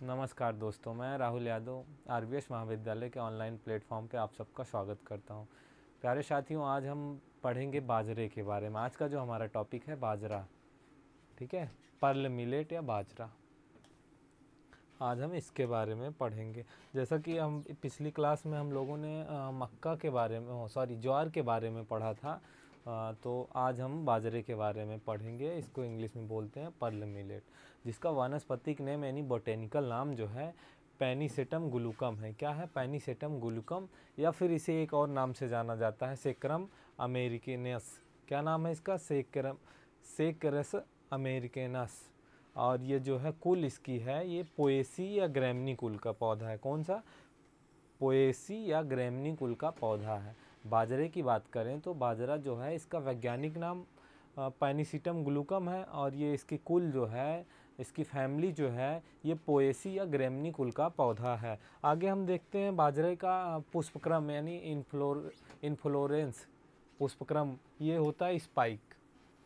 नमस्कार दोस्तों, मैं राहुल यादव आरबीएस महाविद्यालय के ऑनलाइन प्लेटफॉर्म पे आप सबका स्वागत करता हूं। प्यारे साथियों, आज हम पढ़ेंगे बाजरे के बारे में। आज का जो हमारा टॉपिक है बाजरा, ठीक है, पर्ल मिलेट या बाजरा। आज हम इसके बारे में पढ़ेंगे। जैसा कि हम पिछली क्लास में हम लोगों ने मक्का के बारे में ज्वार के बारे में पढ़ा था। तो आज हम बाजरे के बारे में पढ़ेंगे। इसको इंग्लिश में बोलते हैं पर्ल मिलेट, जिसका वानस्पतिक नेम यानी बोटेनिकल नाम जो है पेनिसेटम गुलुकम है। क्या है? पेनिसेटम गुलुकम, या फिर इसे एक और नाम से जाना जाता है सेक्रम अमेरिकेनस। क्या नाम है इसका? सेक्रस अमेरिकेनस। और ये जो है कुल इसकी है, ये पोएसी या ग्रैमनी कुल का पौधा है। कौन सा? पोएसी या ग्रैमनी कुल का पौधा है। बाजरे की बात करें तो बाजरा जो है इसका वैज्ञानिक नाम पेनिसिटम ग्लूकम है, और ये इसकी कुल जो है, इसकी फैमिली जो है, ये पोएसी या ग्रैमनी कुल का पौधा है। आगे हम देखते हैं बाजरे का पुष्पक्रम यानी इनफ्लोरेंस पुष्पक्रम। ये होता है स्पाइक।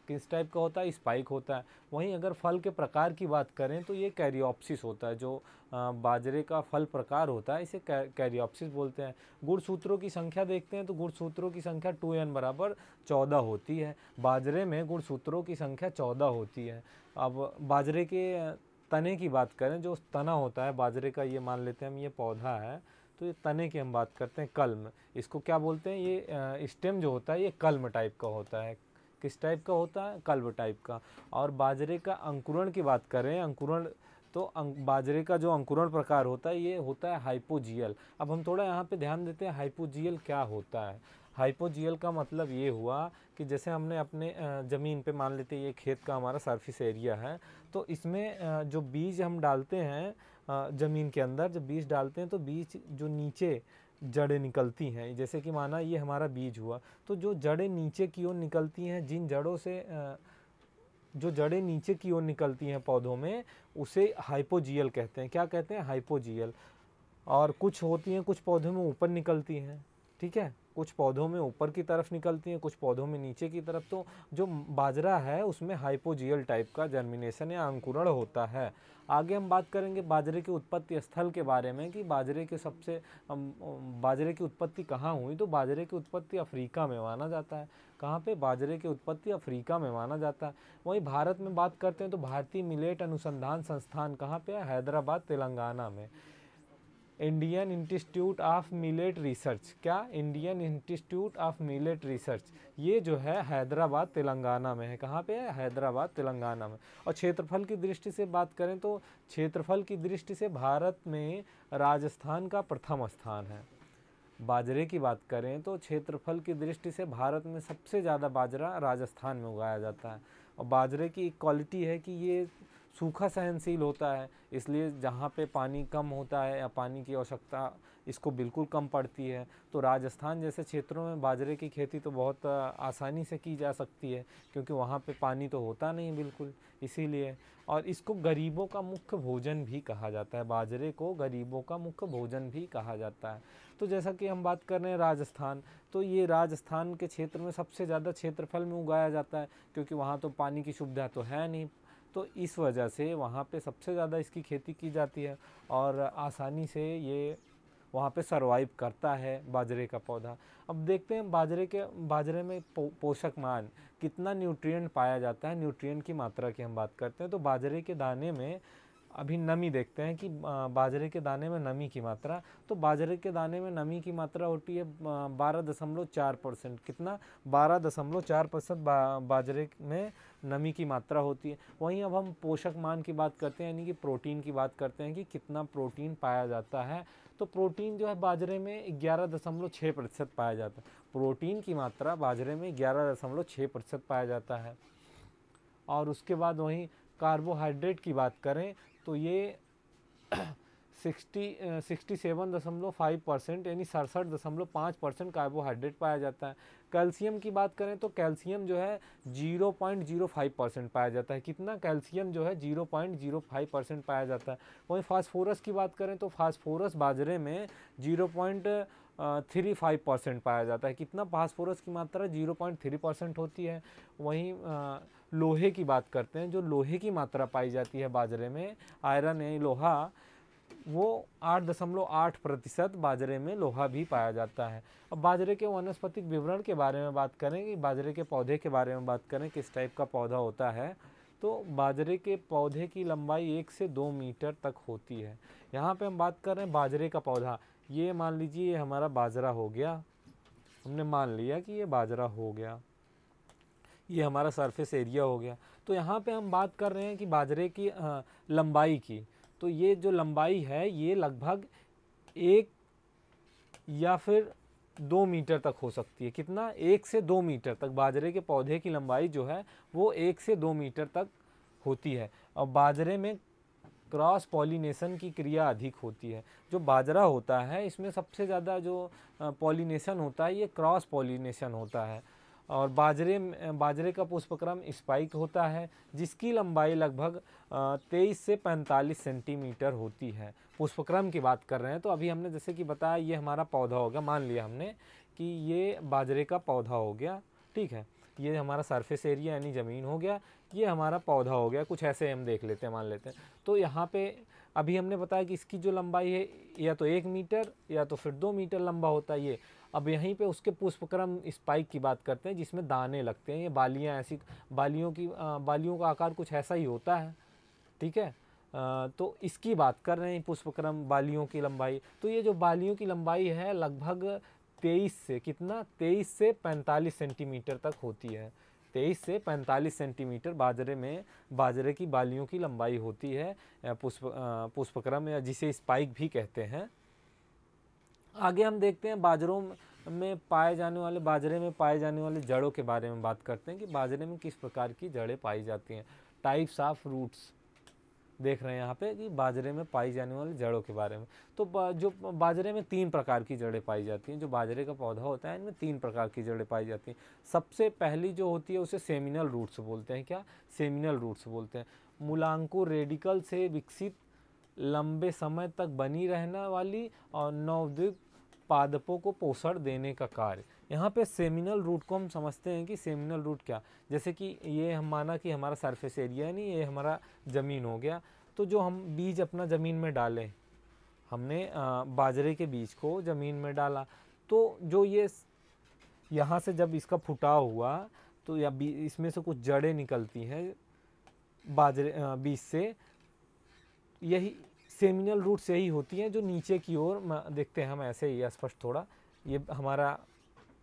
किस टाइप का होता है? स्पाइक होता है। वहीं अगर फल के प्रकार की बात करें तो ये कैरियोप्सिस होता है। जो बाजरे का फल प्रकार होता है इसे कैरियोप्सिस बोलते हैं। गुणसूत्रों की संख्या देखते हैं तो गुणसूत्रों की संख्या 2n बराबर 14 होती है। बाजरे में गुणसूत्रों की संख्या 14 होती है। अब बाजरे के तने की बात करें, जो तना होता है बाजरे का, ये मान लेते हैं हम ये पौधा है, तो ये तने की हम बात करते हैं कल्म। इसको क्या बोलते हैं? ये स्टेम जो होता है ये कल्म टाइप का होता है। किस टाइप का होता है? कल्ब टाइप का। और बाजरे का अंकुरण की बात करें, अंकुरण तो बाजरे का जो अंकुरण प्रकार होता है ये होता है हाइपोजियल। अब हम थोड़ा यहाँ पे ध्यान देते हैं हाइपोजियल क्या होता है। हाइपोजियल का मतलब ये हुआ कि जैसे हमने अपने ज़मीन पे मान लेते हैं ये खेत का हमारा सरफेस एरिया है, तो इसमें जो बीज हम डालते हैं ज़मीन के अंदर, जब बीज डालते हैं तो बीज जो नीचे जड़ें निकलती हैं, जैसे कि माना ये हमारा बीज हुआ, तो जो जड़ें नीचे की ओर निकलती हैं, जिन जड़ों से जो जड़ें नीचे की ओर निकलती हैं पौधों में, उसे हाइपोजियल कहते हैं। क्या कहते हैं? हाइपोजियल। और कुछ होती हैं, कुछ पौधों में ऊपर निकलती हैं, ठीक है, कुछ पौधों में ऊपर की तरफ निकलती हैं, कुछ पौधों में नीचे की तरफ। तो जो बाजरा है उसमें हाइपोजियल टाइप का जर्मिनेशन या अंकुरण होता है। आगे हम बात करेंगे बाजरे के उत्पत्ति स्थल के बारे में कि बाजरे की उत्पत्ति कहाँ हुई। तो बाजरे की उत्पत्ति अफ्रीका में माना जाता है। कहाँ पे? बाजरे की उत्पत्ति अफ्रीका में माना जाता है। वहीं भारत में बात करते हैं तो भारतीय मिलेट अनुसंधान संस्थान कहाँ पे है? हैदराबाद, तेलंगाना में। Indian Institute of Millet Research. क्या? Indian Institute of Millet Research, ये जो है हैदराबाद तेलंगाना में है। कहाँ पे है? हैदराबाद तेलंगाना में। और क्षेत्रफल की दृष्टि से बात करें तो क्षेत्रफल की दृष्टि से भारत में राजस्थान का प्रथम स्थान है। बाजरे की बात करें तो क्षेत्रफल की दृष्टि से भारत में सबसे ज़्यादा बाजरा राजस्थान में उगाया जाता है। और बाजरे की एक क्वालिटी है कि ये सूखा सहनशील होता है, इसलिए जहाँ पे पानी कम होता है या पानी की आवश्यकता इसको बिल्कुल कम पड़ती है, तो राजस्थान जैसे क्षेत्रों में बाजरे की खेती तो बहुत आसानी से की जा सकती है, क्योंकि वहाँ पे पानी तो होता नहीं बिल्कुल, इसीलिए। और इसको गरीबों का मुख्य भोजन भी कहा जाता है। बाजरे को गरीबों का मुख्य भोजन भी कहा जाता है। तो जैसा कि हम बात कर रहे हैं राजस्थान, तो ये राजस्थान के क्षेत्र में सबसे ज़्यादा क्षेत्रफल में उगाया जाता है, क्योंकि वहाँ तो पानी की सुविधा तो है नहीं, तो इस वजह से वहाँ पे सबसे ज़्यादा इसकी खेती की जाती है और आसानी से ये वहाँ पे सरवाइव करता है बाजरे का पौधा। अब देखते हैं बाजरे में पोषक मान कितना न्यूट्रिएंट पाया जाता है। न्यूट्रिएंट की मात्रा की हम बात करते हैं तो बाजरे के दाने में अभी नमी देखते हैं कि बाजरे के दाने में नमी की मात्रा, तो बाजरे के दाने में नमी की मात्रा होती है 12.4%। कितना? 12.4% बाजरे में नमी की मात्रा होती है। वहीं अब हम पोषक मान की बात करते हैं, यानी कि प्रोटीन की बात करते हैं कि कितना प्रोटीन पाया जाता है। तो प्रोटीन जो है बाजरे में 11.6% पाया जाता है। प्रोटीन की मात्रा बाजरे में 11.6% पाया जाता है। और उसके बाद वहीं कार्बोहाइड्रेट की बात करें तो ये 67.5% यानी 67.5% कार्बोहाइड्रेट पाया जाता है। कैल्शियम की बात करें तो कैल्शियम जो है 0.05% पाया जाता है। कितना? कैल्शियम जो है 0.05% पाया जाता है। वहीं फास्फोरस की बात करें तो फास्फोरस बाजरे में 0.35% पाया जाता है। कितना? फास्फोरस की मात्रा 0.3% होती है। वहीं लोहे की बात करते हैं, जो लोहे की मात्रा पाई जाती है बाजरे में, आयरन यानी लोहा, वो 8.8% बाजरे में लोहा भी पाया जाता है। अब बाजरे के वानस्पतिक विवरण के बारे में बात करें कि बाजरे के पौधे के बारे में बात करें किस टाइप का पौधा होता है, तो बाजरे के पौधे की लंबाई 1 से 2 मीटर तक होती है। यहाँ पे हम बात कर रहे हैं बाजरे का पौधा, ये मान लीजिए ये हमारा बाजरा हो गया, हमने मान लिया कि ये बाजरा हो गया, ये हमारा सरफेस एरिया हो गया। तो यहाँ पे हम बात कर रहे हैं कि बाजरे की लंबाई की, तो ये जो लंबाई है ये लगभग 1 या फिर 2 मीटर तक हो सकती है। कितना? 1 से 2 मीटर तक बाजरे के पौधे की लंबाई जो है वो 1 से 2 मीटर तक होती है। और बाजरे में क्रॉस पॉलिनेशन की क्रिया अधिक होती है। जो बाजरा होता है इसमें सबसे ज़्यादा जो पॉलिनेशन होता है ये क्रॉस पॉलिनेशन होता है। और बाजरे का पुष्पक्रम स्पाइक होता है जिसकी लंबाई लगभग 23 से 45 सेंटीमीटर होती है। पुष्पक्रम की बात कर रहे हैं तो अभी हमने जैसे कि बताया ये हमारा पौधा हो गया, मान लिया हमने कि ये बाजरे का पौधा हो गया, ठीक है, ये हमारा सरफेस एरिया यानी ज़मीन हो गया, ये हमारा पौधा हो गया, कुछ ऐसे हम देख लेते हैं, मान लेते हैं। तो यहाँ पे अभी हमने बताया कि इसकी जो लंबाई है या तो 1 मीटर या तो फिर 2 मीटर लंबा होता है ये। अब यहीं पे उसके पुष्पक्रम स्पाइक की बात करते हैं जिसमें दाने लगते हैं, ये बालियाँ ऐसी, बालियों का आकार कुछ ऐसा ही होता है, ठीक है। तो इसकी बात कर रहे हैं पुष्पक्रम बालियों की लंबाई। तो ये जो बालियों की लंबाई है लगभग 23 से कितना 23 से 45 सेंटीमीटर तक होती है। 23 से 45 सेंटीमीटर बाजरे की बालियों की लंबाई होती है, पुष्पक्रम या जिसे स्पाइक भी कहते हैं। आगे हम देखते हैं बाजरे में पाए जाने वाले जड़ों के बारे में बात करते हैं कि बाजरे में किस प्रकार की जड़ें पाई जाती हैं। टाइप्स ऑफ रूट्स देख रहे हैं यहाँ पे कि बाजरे में पाई जाने वाली जड़ों के बारे में। तो जो बाजरे में 3 प्रकार की जड़ें पाई जाती हैं, जो बाजरे का पौधा होता है इनमें 3 प्रकार की जड़ें पाई जाती हैं। सबसे पहली जो होती है उसे सेमिनल रूट्स बोलते हैं। क्या? सेमिनल रूट्स बोलते हैं। मूलांकुर रेडिकल से विकसित, लंबे समय तक बनी रहने वाली और नवद्वीप पादपों को पोषण देने का कार्य। यहाँ पे सेमिनल रूट को हम समझते हैं कि सेमिनल रूट क्या, जैसे कि ये हम माना कि हमारा सरफेस एरिया है, नहीं, ये हमारा ज़मीन हो गया। तो जो हम बीज अपना ज़मीन में डालें, हमने बाजरे के बीज को ज़मीन में डाला, तो जो ये यहाँ से जब इसका फुटाव हुआ तो या इसमें से कुछ जड़ें निकलती हैं बाजरे बीज से, यही सेमिनल रूट्स यही होती हैं जो नीचे की ओर देखते हैं हम ऐसे ही स्पष्ट थोड़ा। ये हमारा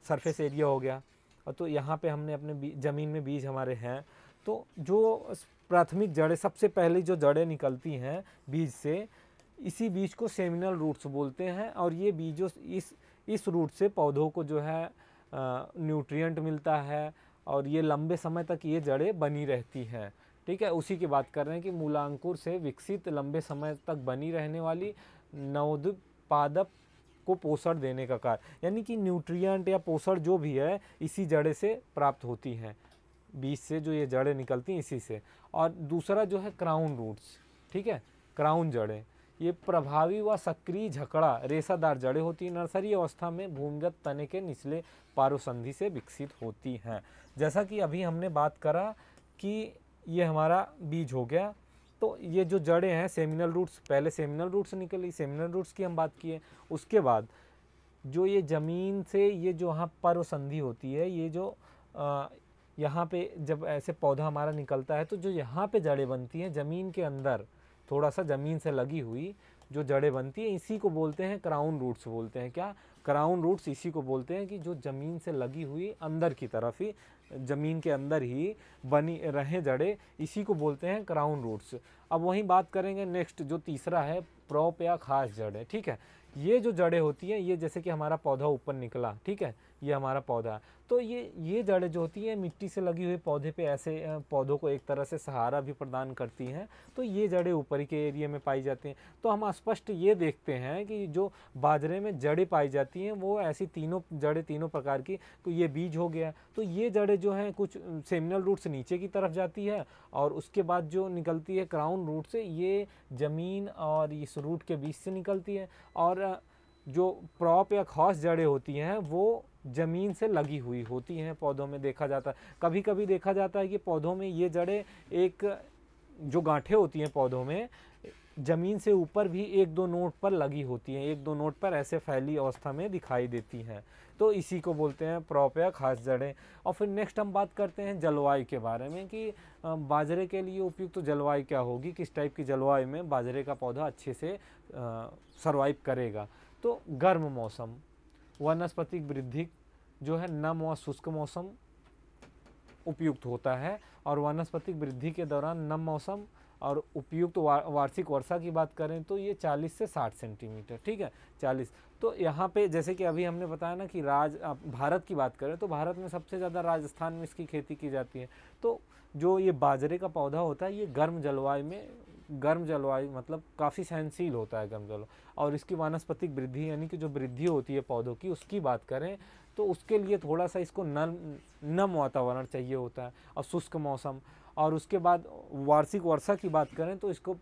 सरफेस एरिया हो गया और तो यहाँ पे हमने अपने ज़मीन में बीज हमारे हैं, तो जो प्राथमिक जड़ें, सबसे पहले जो जड़ें निकलती हैं बीज से, इसी बीज को सेमिनल रूट्स बोलते हैं। और ये बीजों इस रूट से पौधों को जो है न्यूट्रिएंट मिलता है और ये लंबे समय तक ये जड़ें बनी रहती हैं, ठीक है। उसी की बात कर रहे हैं कि मूलांकुर से विकसित, लंबे समय तक बनी रहने वाली नवद्वीप पादप को पोषण देने का कार्य, यानी कि न्यूट्रिएंट या पोषण जो भी है इसी जड़े से प्राप्त होती हैं, बीज से जो ये जड़ें निकलती हैं इसी से। और दूसरा जो है क्राउन रूट्स, ठीक है, क्राउन जड़ें, ये प्रभावी व सक्रिय झकड़ा रेसादार जड़ें होती हैं। नर्सरी अवस्था में भूमिगत तने के निचले पार्श्वसंधि से विकसित होती हैं। जैसा कि अभी हमने बात करा कि ये हमारा बीज हो गया, तो ये जो जड़ें हैं सेमिनल रूट्स, पहले सेमिनल रूट्स निकली, सेमिनल रूट्स की हम बात किए। उसके बाद जो ये ज़मीन से ये जो यहाँ पर्वसंधि होती है, ये जो यहाँ पे जब ऐसे पौधा हमारा निकलता है तो जो यहाँ पे जड़ें बनती हैं ज़मीन के अंदर, थोड़ा सा ज़मीन से लगी हुई जो जड़ें बनती हैं, इसी को बोलते हैं क्राउन रूट्स बोलते हैं। क्या? क्राउन रूट्स इसी को बोलते हैं कि जो ज़मीन से लगी हुई अंदर की तरफ ही, ज़मीन के अंदर ही बनी रहें जड़ें, इसी को बोलते हैं क्राउन रूट्स। अब वहीं बात करेंगे नेक्स्ट, जो तीसरा है प्रोप या खास जड़ें, ठीक है। ये जो जड़ें होती हैं, ये जैसे कि हमारा पौधा ऊपर निकला, ठीक है, ये हमारा पौधा, तो ये जड़ें जो होती हैं मिट्टी से लगी हुई पौधे पे ऐसे पौधों को एक तरह से सहारा भी प्रदान करती हैं, तो ये जड़ें ऊपरी के एरिया में पाई जाती हैं। तो हम स्पष्ट ये देखते हैं कि जो बाजरे में जड़ें पाई जाती हैं वो ऐसी तीनों प्रकार की। तो ये बीज हो गया, तो ये जड़ें जो हैं कुछ सेमिनल रूट से नीचे की तरफ जाती है और उसके बाद जो निकलती है क्राउन रूट से, ये ज़मीन और इस रूट के बीच से निकलती है। और जो प्रॉप या खास जड़ें होती हैं वो ज़मीन से लगी हुई होती हैं पौधों में, देखा जाता है। कभी कभी देखा जाता है कि पौधों में ये जड़ें, एक जो गांठें होती हैं पौधों में, ज़मीन से ऊपर भी एक दो नोट पर लगी होती हैं, एक दो नोट पर ऐसे फैली अवस्था में दिखाई देती हैं। तो इसी को बोलते हैं प्रॉप या खास जड़ें। और फिर नेक्स्ट हम बात करते हैं जलवायु के बारे में कि बाजरे के लिए उपयुक्त तो जलवायु क्या होगी, किस टाइप की जलवायु में बाजरे का पौधा अच्छे से सर्वाइव करेगा। तो गर्म मौसम, वनस्पतिक वृद्धि जो है नम व शुष्क मौसम उपयुक्त होता है। और वनस्पतिक वृद्धि के दौरान नम मौसम और उपयुक्त वार्षिक वर्षा की बात करें तो ये 40 से 60 सेंटीमीटर, ठीक है 40। तो यहाँ पे जैसे कि अभी हमने बताया ना कि भारत की बात करें तो भारत में सबसे ज़्यादा राजस्थान में इसकी खेती की जाती है। तो जो ये बाजरे का पौधा होता है ये गर्म जलवायु मतलब काफ़ी सहनशील होता है गर्म जलवायु। और इसकी वानस्पतिक वृद्धि यानी कि जो वृद्धि होती है पौधों की उसकी बात करें तो उसके लिए थोड़ा सा इसको नम वातावरण चाहिए होता है और शुष्क मौसम। और उसके बाद वार्षिक वर्षा की बात करें तो इसको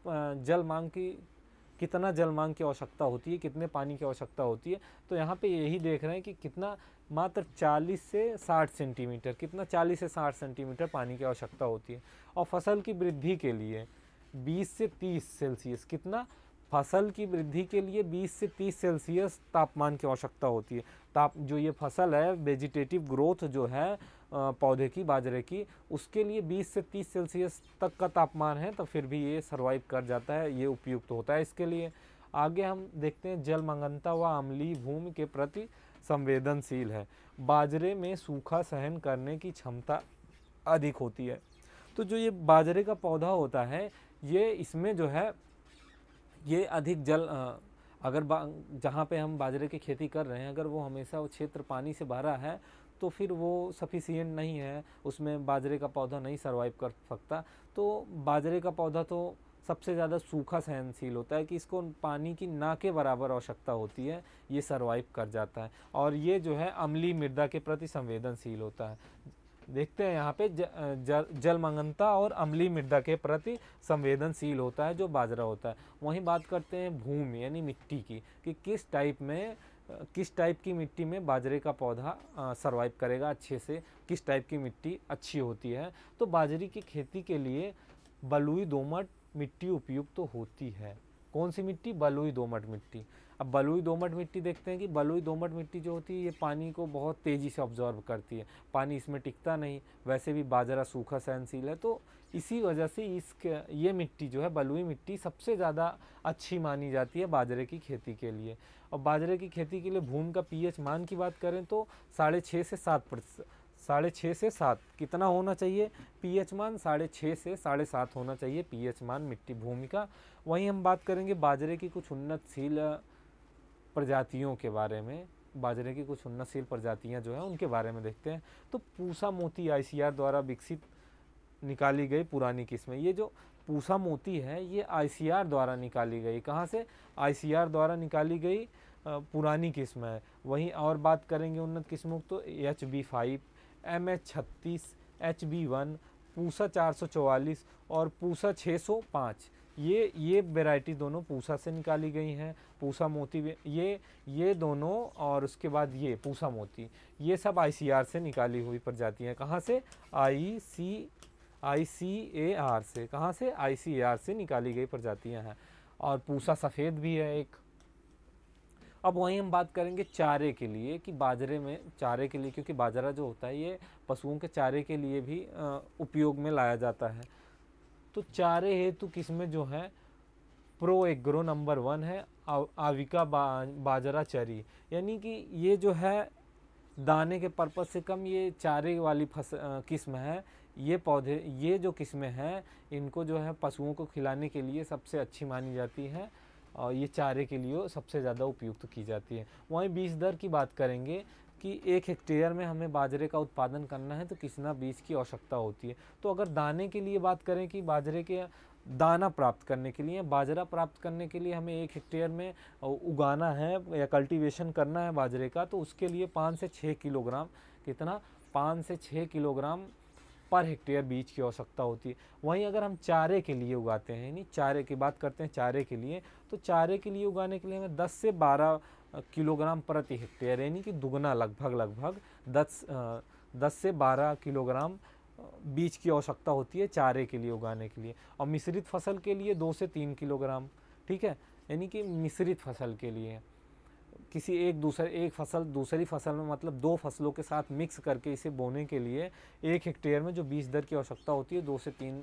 कितना जल मांग की आवश्यकता होती है, कितने पानी की आवश्यकता होती है। तो यहाँ पे यही देख रहे हैं कि कितना, मात्र 40 से 60 सेंटीमीटर, कितना 40 से 60 सेंटीमीटर पानी की आवश्यकता होती है। और फसल की वृद्धि के लिए 20 से 30 सेल्सियस, कितना, फसल की वृद्धि के लिए 20 से 30 सेल्सियस तापमान की आवश्यकता होती है। जो ये फसल है, वेजिटेटिव ग्रोथ जो है पौधे की, बाजरे की, उसके लिए 20 से 30 सेल्सियस तक का तापमान है तो फिर भी ये सर्वाइव कर जाता है, ये उपयुक्त होता है इसके लिए। आगे हम देखते हैं जलमग्नता व अम्लीय भूमि के प्रति संवेदनशील है। बाजरे में सूखा सहन करने की क्षमता अधिक होती है। तो जो ये बाजरे का पौधा होता है ये इसमें जो है ये अधिक जल अगर जहाँ पे हम बाजरे की खेती कर रहे हैं अगर वो हमेशा वो क्षेत्र पानी से भरा है तो फिर वो सफिशिएंट नहीं है, उसमें बाजरे का पौधा नहीं सर्वाइव कर सकता। तो बाजरे का पौधा तो सबसे ज़्यादा सूखा सहनशील होता है कि इसको पानी की ना के बराबर आवश्यकता होती है, ये सर्वाइव कर जाता है। और ये जो है अम्लीय मृदा के प्रति संवेदनशील होता है। देखते हैं यहाँ पे जलमग्नता और अम्लीय मृदा के प्रति संवेदनशील होता है जो बाजरा होता है। वहीं बात करते हैं भूमि यानी मिट्टी की कि किस टाइप की मिट्टी में बाजरे का पौधा सर्वाइव करेगा अच्छे से, किस टाइप की मिट्टी अच्छी होती है। तो बाजरे की खेती के लिए बलुई दोमट मिट्टी उपयुक्त तो होती है। कौन सी मिट्टी? बलुई दोमट मिट्टी। अब बलुई दोमट मिट्टी देखते हैं कि बलुई दोमट मिट्टी जो होती है ये पानी को बहुत तेज़ी से ऑब्जॉर्व करती है, पानी इसमें टिकता नहीं, वैसे भी बाजरा सूखा सहनशील है। तो इसी वजह से ये मिट्टी जो है बलुई मिट्टी सबसे ज़्यादा अच्छी मानी जाती है बाजरे की खेती के लिए। और बाजरे की खेती के लिए भूमि का पीएच मान की बात करें तो 6.5 से 7 कितना होना चाहिए पीएच मान? 6.5 से 7.5 होना चाहिए पीएच मान मिट्टी भूमि का। वहीं हम बात करेंगे बाजरे की कुछ उन्नतशील प्रजातियों के बारे में। बाजरे की कुछ उन्नतशील प्रजातियां जो हैं उनके बारे में देखते हैं। तो पूसा मोती आईसीआर द्वारा विकसित निकाली गई पुरानी किस्में। ये जो पूसा मोती है ये आईसीआर द्वारा निकाली गई, कहाँ से? आईसीआर द्वारा निकाली गई पुरानी किस्म है। वहीं और बात करेंगे उन्नत किस्मों तो HB5, MH36, HB1, पूसा 444 और पूसा 605, ये वैरायटी दोनों पूसा से निकाली गई हैं। पूसा मोती ये दोनों और उसके बाद ये पूसा मोती ये सब आईसीआर से निकाली हुई प्रजातियाँ। कहाँ से? आईसीएआर से। कहाँ से? आईसीएआर से निकाली गई प्रजातियाँ हैं। और पूसा सफ़ेद भी है एक। अब वहीं हम बात करेंगे चारे के लिए कि बाजरे में चारे के लिए, क्योंकि बाजरा जो होता है ये पशुओं के चारे के लिए भी उपयोग में लाया जाता है। तो चारे हेतु किस्में जो है प्रो एग्रो नंबर 1 है आविका बाजरा चरी, यानी कि ये जो है दाने के पर्पज़ से कम ये चारे वाली किस्म है। ये जो किस्में हैं इनको जो है पशुओं को खिलाने के लिए सबसे अच्छी मानी जाती है और ये चारे के लिए सबसे ज़्यादा उपयुक्त की जाती है। वहीं बीज दर की बात करेंगे कि 1 हेक्टेयर में हमें बाजरे का उत्पादन करना है तो कितना बीज की आवश्यकता होती है। तो अगर दाने के लिए बात करें कि बाजरे के दाना प्राप्त करने के लिए, बाजरा प्राप्त करने के लिए हमें 1 हेक्टेयर में उगाना है या कल्टीवेशन करना है बाजरे का, तो उसके लिए 5 से 6 किलोग्राम, कितना? 5 से 6 किलोग्राम पर हेक्टेयर बीज की आवश्यकता होती है। वहीं अगर हम चारे के लिए उगाते हैं, यानी चारे की बात करते हैं चारे के लिए, तो चारे के लिए उगाने के लिए हमें 10 से 12 किलोग्राम प्रति हेक्टेयर, यानी कि दुगना लगभग 10 से 12 किलोग्राम बीज की आवश्यकता होती है चारे के लिए उगाने के लिए। और मिश्रित फसल के लिए 2 से 3 किलोग्राम, ठीक है, यानी कि मिश्रित फसल के लिए। किसी एक फसल दूसरी फसल में मतलब दो फसलों के साथ मिक्स करके इसे बोने के लिए 1 हेक्टेयर में जो बीज दर की आवश्यकता होती है 2 से 3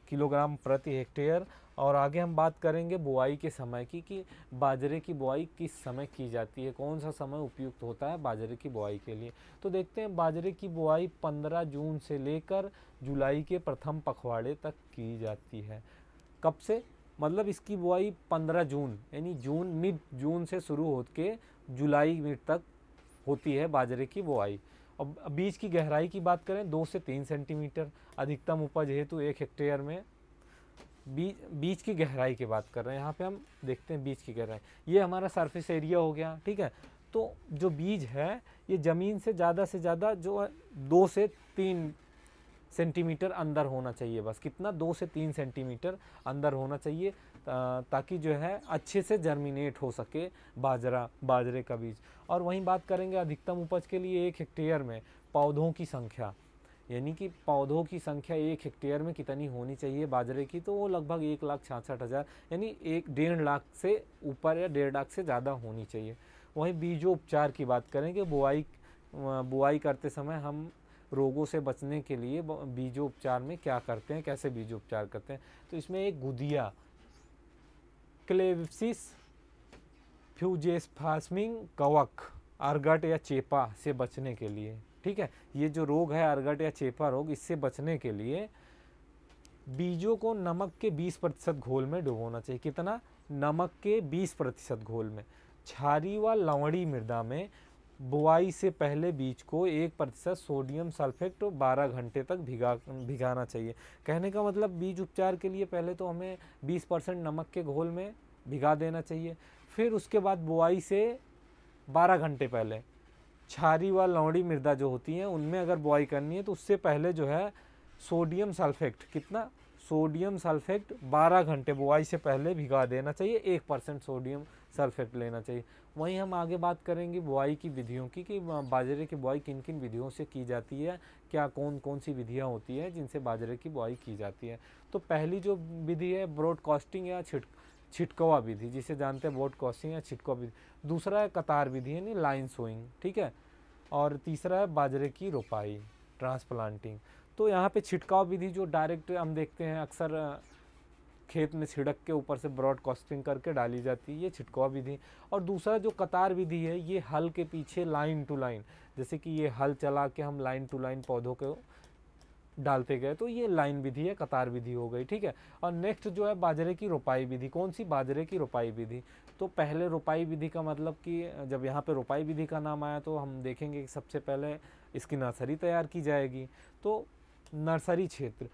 किलोग्राम प्रति हेक्टेयर। और आगे हम बात करेंगे बुआई के समय की, कि बाजरे की बुआई किस समय की जाती है, कौन सा समय उपयुक्त होता है बाजरे की बुआई के लिए। तो देखते हैं, बाजरे की बुआई 15 जून से लेकर जुलाई के प्रथम पखवाड़े तक की जाती है। कब से, मतलब इसकी बुआई 15 जून यानी मिड जून से शुरू होकर जुलाई मिड तक होती है बाजरे की बुआई। अब बीज की गहराई की बात करें 2 से 3 सेंटीमीटर, अधिकतम उपज हेतु 1 हेक्टेयर में। बीज की गहराई की बात कर रहे हैं यहाँ पे, हम देखते हैं बीज की गहराई। ये हमारा सरफेस एरिया हो गया, ठीक है। तो जो बीज है ये ज़मीन से ज़्यादा जो है 2 से 3 सेंटीमीटर अंदर होना चाहिए, बस कितना, 2 से 3 सेंटीमीटर अंदर होना चाहिए, ताकि जो है अच्छे से जर्मिनेट हो सके बाजरे का बीज। और वहीं बात करेंगे अधिकतम उपज के लिए 1 हेक्टेयर में पौधों की संख्या, यानी कि पौधों की संख्या 1 हेक्टेयर में कितनी होनी चाहिए बाजरे की, तो वो लगभग 1,66,000 यानी 1.5 लाख से ऊपर या 1.5 लाख से ज़्यादा होनी चाहिए। वहीं बीजोपचार की बात करेंगे, बुआई करते समय हम रोगों से बचने के लिए बीजोपचार में क्या करते हैं, कैसे बीजोपचार करते हैं। तो इसमें एक गुदिया क्लेविसिस फ्यूजेस्पास्मिंग कवक, अर्गट या चेपा से बचने के लिए, ठीक है, ये जो रोग है अर्गट या चेपा रोग, इससे बचने के लिए बीजों को नमक के 20% घोल में डुबोना चाहिए। कितना, नमक के 20% घोल में। क्षारीय व लवणी मृदा में बुआई से पहले बीज को 1% सोडियम सल्फेट 12 घंटे तक भिगाना चाहिए। कहने का मतलब बीज उपचार के लिए पहले तो हमें 20% नमक के घोल में भिगा देना चाहिए, फिर उसके बाद बुआई से 12 घंटे पहले क्षारीय व लवणी मृदा जो होती हैं उनमें अगर बुआई करनी है तो उससे पहले जो है सोडियम सल्फेट, कितना, सोडियम सल्फेट 12 घंटे बुआई से पहले भिगा देना चाहिए, 1% सोडियम सल्फेट लेना चाहिए। वहीं हम आगे बात करेंगे बुआई की विधियों की, कि बाजरे की बुआई किन किन विधियों से की जाती है, क्या कौन कौन सी विधियां होती है जिनसे बाजरे की बुआई की जाती है। तो पहली जो विधि है ब्रॉडकास्टिंग या छिटकवा विधि, जिसे जानते हैं ब्रॉडकास्टिंग या छिटकवा विधि। दूसरा है कतार विधि यानी लाइन सोइंग, ठीक है। और तीसरा है बाजरे की रोपाई, ट्रांसप्लांटिंग। तो यहाँ पे छिटकाव विधि जो डायरेक्ट हम देखते हैं अक्सर खेत में छिड़क के ऊपर से ब्रॉडकास्टिंग करके डाली जाती है, ये छिटकाव विधि। और दूसरा जो कतार विधि है, ये हल के पीछे लाइन टू लाइन, जैसे कि ये हल चला के हम लाइन टू लाइन पौधों को डालते गए, तो ये लाइन विधि है, कतार विधि हो गई, ठीक है। और नेक्स्ट जो है बाजरे की रोपाई विधि। कौन सी, बाजरे की रोपाई विधि। तो पहले रोपाई विधि का मतलब कि जब यहाँ पे रोपाई विधि का नाम आया तो हम देखेंगे कि सबसे पहले इसकी नर्सरी तैयार की जाएगी। तो नर्सरी क्षेत्र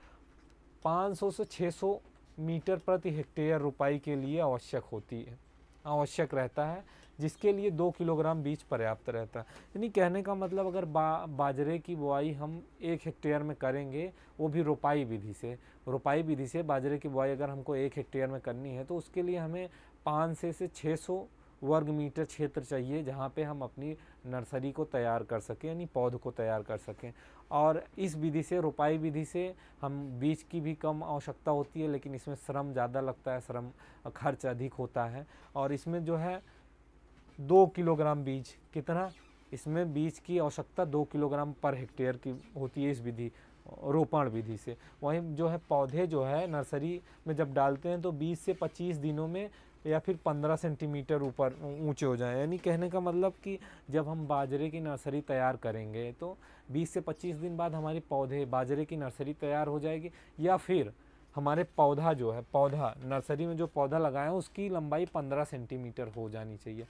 500 से 600 मीटर प्रति हेक्टेयर रोपाई के लिए आवश्यक रहता है, जिसके लिए 2 किलोग्राम बीज पर्याप्त रहता है। यानी कहने का मतलब अगर बाजरे की बुआई हम 1 हेक्टेयर में करेंगे, वो भी रोपाई विधि से बाजरे की बुआई अगर हमको 1 हेक्टेयर में करनी है तो उसके लिए हमें 500 से 600 वर्ग मीटर क्षेत्र चाहिए, जहाँ पे हम अपनी नर्सरी को तैयार कर सकें, यानी पौध को तैयार कर सकें। और इस विधि से, रोपाई विधि से, हम बीज की भी कम आवश्यकता होती है, लेकिन इसमें श्रम ज़्यादा लगता है, खर्च अधिक होता है। और इसमें जो है 2 किलोग्राम बीज, कितना, इसमें बीज की आवश्यकता 2 किलोग्राम पर हेक्टेयर की होती है इस विधि, रोपण विधि से। वहीं जो है पौधे जो है नर्सरी में जब डालते हैं तो 20 से 25 दिनों में या फिर 15 सेंटीमीटर ऊपर ऊंचे हो जाएं। यानी कहने का मतलब कि जब हम बाजरे की नर्सरी तैयार करेंगे तो 20 से 25 दिन बाद हमारी बाजरे की नर्सरी तैयार हो जाएगी, या फिर हमारे पौधा नर्सरी में जो पौधा लगाए हैं उसकी लंबाई 15 सेंटीमीटर हो जानी चाहिए,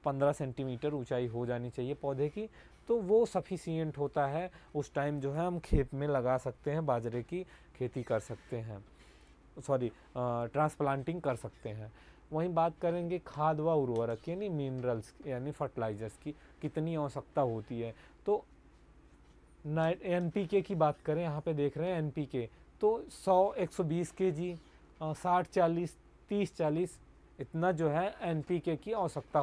15 सेंटीमीटर ऊंचाई हो जानी चाहिए पौधे की। तो वो सफिशिएंट होता है, उस टाइम जो है हम खेत में लगा सकते हैं, बाजरे की खेती कर सकते हैं, ट्रांसप्लांटिंग कर सकते हैं। वहीं बात करेंगे खाद व उर्वरक यानी मिनरल्स यानी फर्टिलाइजर्स की कितनी आवश्यकता होती है। तो NPK की बात करें, यहाँ पे देख रहे हैं NPK, तो 100-120 kg, 60-40, 30-40 इतना जो है NPK की आवश्यकता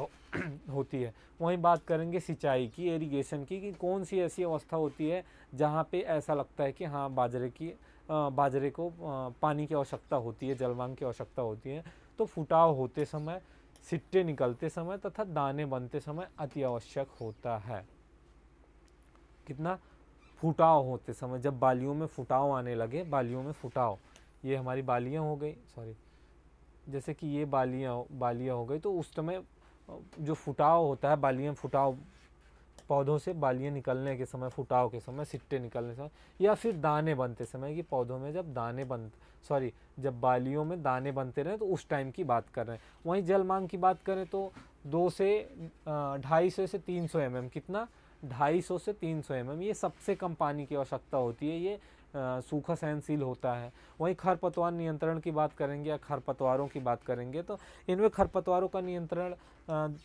होती है। वहीं बात करेंगे सिंचाई की, इरिगेशन की, कि कौन सी ऐसी अवस्था होती है जहाँ पे ऐसा लगता है कि हाँ बाजरे की बाजरे को पानी की आवश्यकता होती है, जलमांग की आवश्यकता होती है। तो फुटाव होते समय, सिट्टे निकलते समय तथा दाने बनते समय अति आवश्यक होता है। कितना? फुटाव होते समय, जब बालियों में फुटाव आने लगे, बालियों में फुटाव, ये हमारी बालियाँ हो गई, सॉरी, जैसे कि ये बालियाँ हो गई, तो उस समय जो फुटाव होता है, बालियाँ फुटाव, पौधों से बालियाँ निकलने के समय, फुटाव के समय, सिट्टे निकलने समय, या फिर दाने बनते समय, कि पौधों में जब जब बालियों में दाने बनते रहे, तो उस टाइम की बात कर रहे हैं। वहीं जल मांग की बात करें तो 2 से 250 से 300 mm, कितना? 250 से 300 mm, ये सबसे कम पानी की आवश्यकता होती है। ये सूखा सहनशील होता है। वहीं खरपतवार नियंत्रण की बात करेंगे या खरपतवारों की बात करेंगे तो इनमें खरपतवारों का नियंत्रण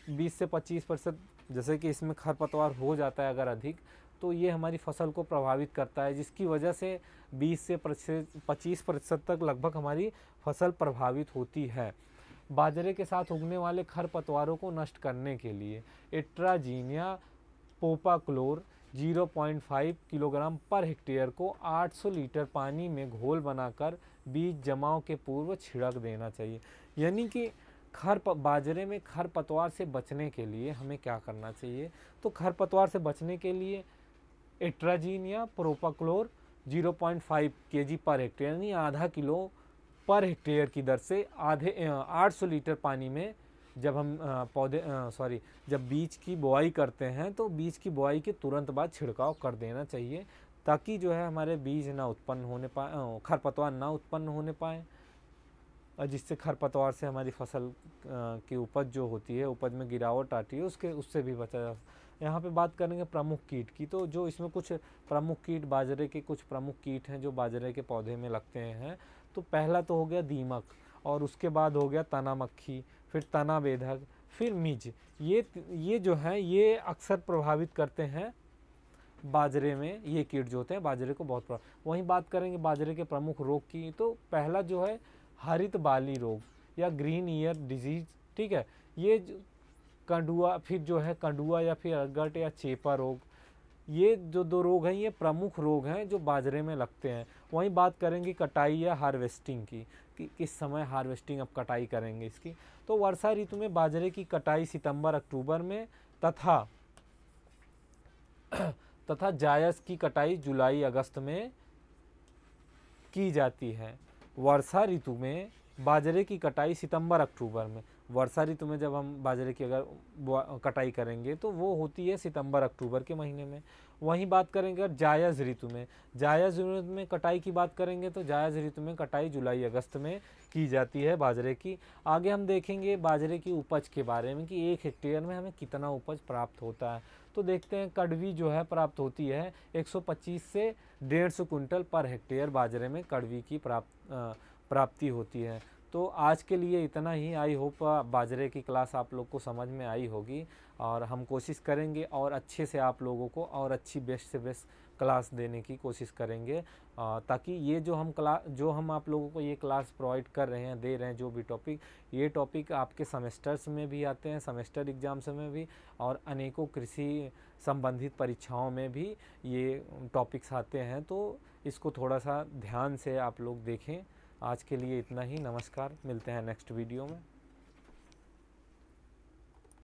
20 से 25%, जैसे कि इसमें खरपतवार हो जाता है अगर अधिक, तो ये हमारी फसल को प्रभावित करता है, जिसकी वजह से 20 से 25% तक लगभग हमारी फसल प्रभावित होती है। बाजरे के साथ उगने वाले खरपतवारों को नष्ट करने के लिए एट्राजीन या पोपाक्लोर 0.5 किलोग्राम पर हेक्टेयर को 800 लीटर पानी में घोल बनाकर बीज जमाव के पूर्व छिड़क देना चाहिए। यानी कि बाजरे में खरपतवार से बचने के लिए हमें क्या करना चाहिए? तो खरपतवार से बचने के लिए एट्राजीन या प्रोपाक्लोर 0.5 kg पर हेक्टेयर, यानी आधा किलो पर हेक्टेयर की दर से 800 लीटर पानी में जब हम जब बीज की बुआई करते हैं, तो बीज की बुआई के तुरंत बाद छिड़काव कर देना चाहिए, ताकि जो है हमारे बीज ना उत्पन्न होने पाए, खरपतवार ना उत्पन्न होने पाए, और जिससे खरपतवार से हमारी फसल की उपज जो होती है, उपज में गिरावट आती है, उससे भी बचा जा। यहाँ पे बात करेंगे प्रमुख कीट की, तो जो इसमें कुछ प्रमुख कीट, बाजरे के कुछ प्रमुख कीट हैं जो बाजरे के पौधे में लगते हैं। तो पहला तो हो गया दीमक, और उसके बाद हो गया तना मक्खी, फिर तना बेधक, फिर मिज। ये जो है ये अक्सर प्रभावित करते हैं बाजरे में। ये कीट जो होते हैं बाजरे को बहुत वहीं बात करेंगे बाजरे के प्रमुख रोग की, तो पहला जो है हरित बाली रोग या ग्रीन ईयर डिजीज, ठीक है। ये कंडुआ, फिर जो है कंडुआ या फिर अरगट या चेपा रोग, ये जो 2 रोग हैं ये प्रमुख रोग हैं जो बाजरे में लगते हैं। वहीं बात करेंगे कटाई या हार्वेस्टिंग की, कि किस समय हार्वेस्टिंग, अब कटाई करेंगे इसकी। तो वर्षा ऋतु में बाजरे की कटाई सितंबर अक्टूबर में तथा जायद की कटाई जुलाई अगस्त में की जाती है। वर्षा ऋतु में बाजरे की कटाई सितंबर अक्टूबर में, वर्षा ऋतु में जब हम बाजरे की अगर कटाई करेंगे तो वो होती है सितंबर अक्टूबर के महीने में। वहीं बात करेंगे अगर जायज़ ऋतु में, जायज़ ऋतु में कटाई की बात करेंगे तो जायज़ ऋतु में कटाई जुलाई अगस्त में की जाती है बाजरे की। आगे हम देखेंगे बाजरे की उपज के बारे में कि 1 हेक्टेयर में हमें कितना उपज प्राप्त होता है। तो देखते हैं कड़वी जो है प्राप्त होती है 125 से 150 कुंटल पर हेक्टेयर बाजरे में कड़वी की प्राप्ति होती है। तो आज के लिए इतना ही। आई होप बाजरे की क्लास आप लोग को समझ में आई होगी, और हम कोशिश करेंगे और अच्छे से आप लोगों को और अच्छी बेस्ट से बेस्ट क्लास देने की कोशिश करेंगे, ताकि ये जो हम आप लोगों को ये क्लास प्रोवाइड कर रहे हैं, दे रहे हैं, जो भी टॉपिक, ये टॉपिक आपके सेमेस्टर्स में भी आते हैं, सेमेस्टर एग्जाम्स में भी, और अनेकों कृषि संबंधित परीक्षाओं में भी ये टॉपिक्स आते हैं। तो इसको थोड़ा सा ध्यान से आप लोग देखें। आज के लिए इतना ही। नमस्कार, मिलते हैं नेक्स्ट वीडियो में।